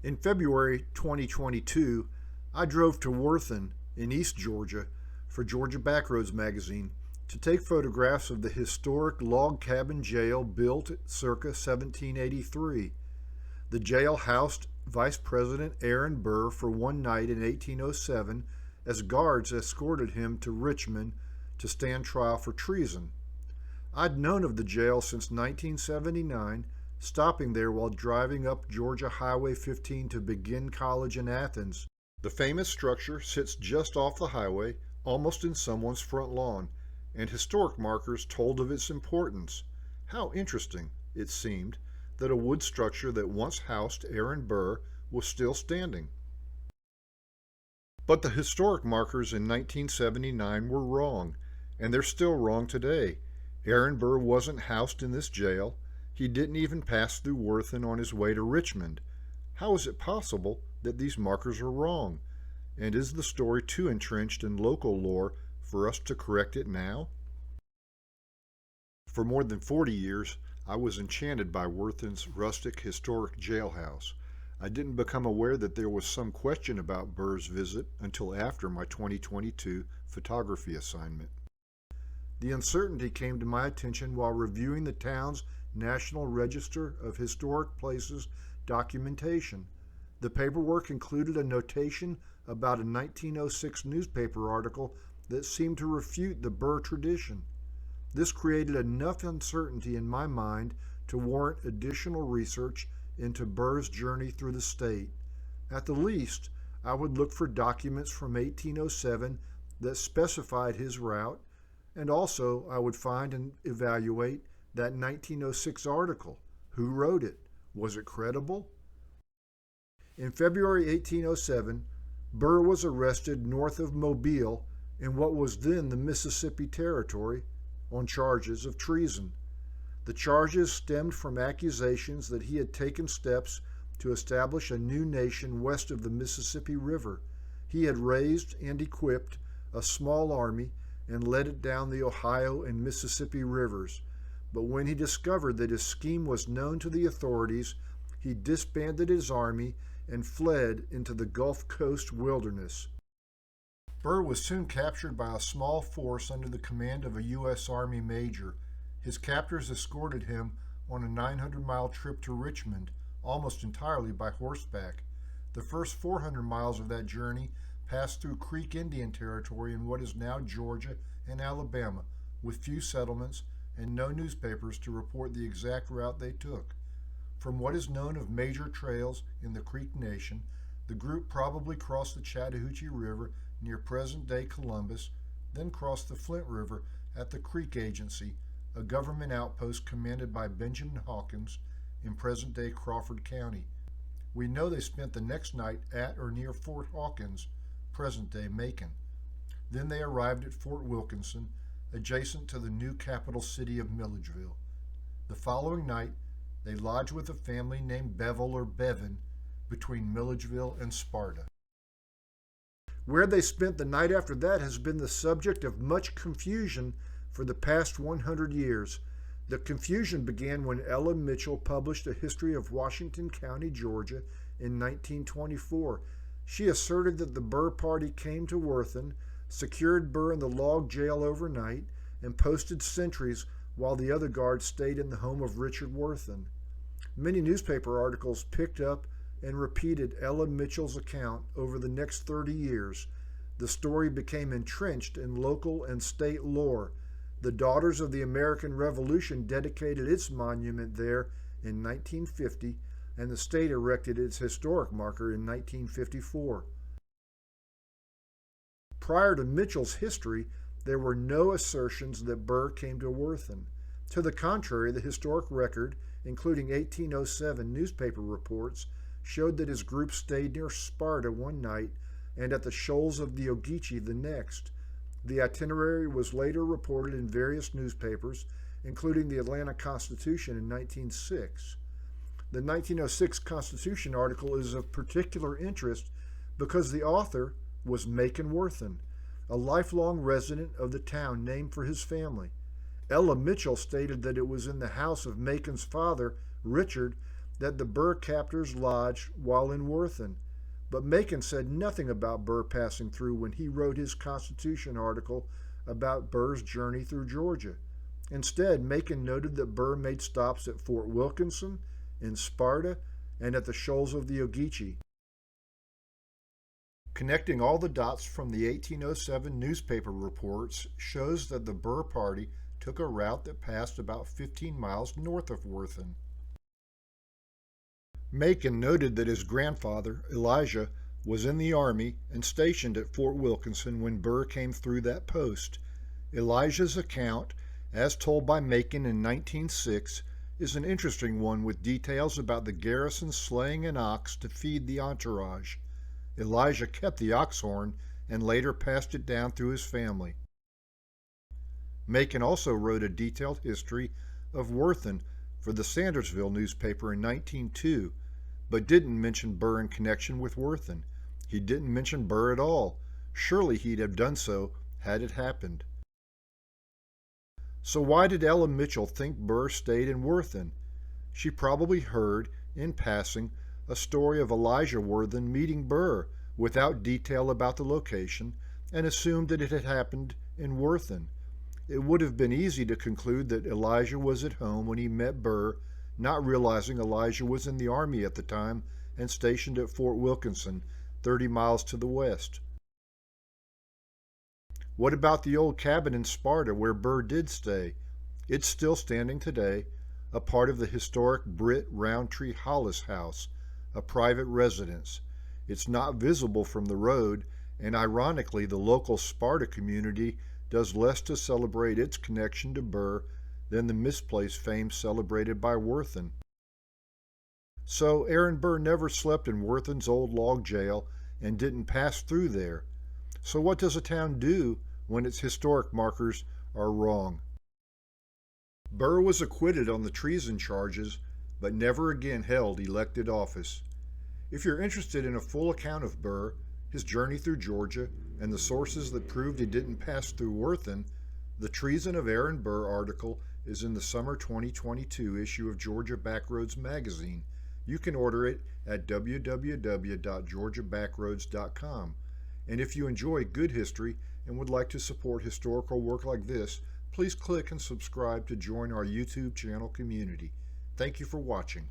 In February 2022, I drove to Warthen in East Georgia for Georgia Backroads magazine to take photographs of the historic log cabin jail built circa 1783. The jail housed Vice President Aaron Burr for one night in 1807 as guards escorted him to Richmond to stand trial for treason. I'd known of the jail since 1979, stopping there while driving up Georgia Highway 15 to begin college in Athens. The famous structure sits just off the highway, almost in someone's front lawn, and historic markers told of its importance. How interesting, it seemed, that a wood structure that once housed Aaron Burr was still standing. But the historic markers in 1979 were wrong, and they're still wrong today. Aaron Burr wasn't housed in this jail. He didn't even pass through Warthen on his way to Richmond. How is it possible that these markers are wrong? And is the story too entrenched in local lore for us to correct it now? For more than 40 years, I was enchanted by Warthen's rustic historic jailhouse. I didn't become aware that there was some question about Burr's visit until after my 2022 photography assignment. The uncertainty came to my attention while reviewing the town's National Register of Historic Places documentation. The paperwork included a notation about a 1906 newspaper article that seemed to refute the Burr tradition. This created enough uncertainty in my mind to warrant additional research into Burr's journey through the state. At the least, I would look for documents from 1807 that specified his route, and also I would find and evaluate that 1906 article. Who wrote it? Was it credible? In February 1807, Burr was arrested north of Mobile in what was then the Mississippi Territory on charges of treason. The charges stemmed from accusations that he had taken steps to establish a new nation west of the Mississippi River. He had raised and equipped a small army and led it down the Ohio and Mississippi rivers. But when he discovered that his scheme was known to the authorities, he disbanded his army and fled into the Gulf Coast wilderness. Burr was soon captured by a small force under the command of a U.S. Army major. His captors escorted him on a 900-mile trip to Richmond, almost entirely by horseback. The first 400 miles of that journey passed through Creek Indian Territory in what is now Georgia and Alabama, with few settlements and no newspapers to report the exact route they took. From what is known of major trails in the Creek Nation, the group probably crossed the Chattahoochee River near present-day Columbus, then crossed the Flint River at the Creek Agency, a government outpost commanded by Benjamin Hawkins in present-day Crawford County. We know they spent the next night at or near Fort Hawkins, present-day Macon. Then they arrived at Fort Wilkinson, adjacent to the new capital city of Milledgeville. The following night, they lodged with a family named Bevel or Bevan between Milledgeville and Sparta. Where they spent the night after that has been the subject of much confusion for the past 100 years. The confusion began when Ella Mitchell published a history of Washington County, Georgia in 1924. She asserted that the Burr party came to Warthen, secured Burr in the log jail overnight, and posted sentries while the other guards stayed in the home of Richard Warthen. Many newspaper articles picked up and repeated Ella Mitchell's account over the next 30 years. The story became entrenched in local and state lore. The Daughters of the American Revolution dedicated its monument there in 1950, and the state erected its historic marker in 1954. Prior to Mitchell's history, there were no assertions that Burr came to Warthen. To the contrary, the historic record, including 1807 newspaper reports, showed that his group stayed near Sparta one night and at the shoals of the Ogeechee the next. The itinerary was later reported in various newspapers, including the Atlanta Constitution in 1906. The 1906 Constitution article is of particular interest because the author was Macon Warthen, a lifelong resident of the town named for his family. Ella Mitchell stated that it was in the house of Macon's father, Richard, that the Burr captors lodged while in Warthen, but Macon said nothing about Burr passing through when he wrote his Constitution article about Burr's journey through Georgia. Instead, Macon noted that Burr made stops at Fort Wilkinson, in Sparta, and at the shoals of the Ogeechee. Connecting all the dots from the 1807 newspaper reports shows that the Burr party took a route that passed about 15 miles north of Warthen. Macon noted that his grandfather, Elijah, was in the Army and stationed at Fort Wilkinson when Burr came through that post. Elijah's account, as told by Macon in 1906, is an interesting one with details about the garrison slaying an ox to feed the entourage. Elijah kept the ox horn and later passed it down through his family. Macon also wrote a detailed history of Warthen for the Sandersville newspaper in 1902, but didn't mention Burr in connection with Warthen. He didn't mention Burr at all. Surely he'd have done so had it happened. So why did Ella Mitchell think Burr stayed in Warthen? She probably heard, in passing, a story of Elijah Warthen meeting Burr without detail about the location and assumed that it had happened in Warthen. It would have been easy to conclude that Elijah was at home when he met Burr, not realizing Elijah was in the Army at the time and stationed at Fort Wilkinson, 30 miles to the west. What about the old cabin in Sparta where Burr did stay? It's still standing today, a part of the historic Britt Roundtree Hollis House, a private residence. It's not visible from the road, and ironically the local Sparta community does less to celebrate its connection to Burr than the misplaced fame celebrated by Warthen. So Aaron Burr never slept in Warthen's old log jail and didn't pass through there. So what does a town do when its historic markers are wrong? Burr was acquitted on the treason charges, but never again held elected office. If you're interested in a full account of Burr, his journey through Georgia, and the sources that proved he didn't pass through Warthen, the Treason of Aaron Burr article is in the summer 2022 issue of Georgia Backroads magazine. You can order it at www.georgiabackroads.com. And if you enjoy good history and would like to support historical work like this, please click and subscribe to join our YouTube channel community. Thank you for watching.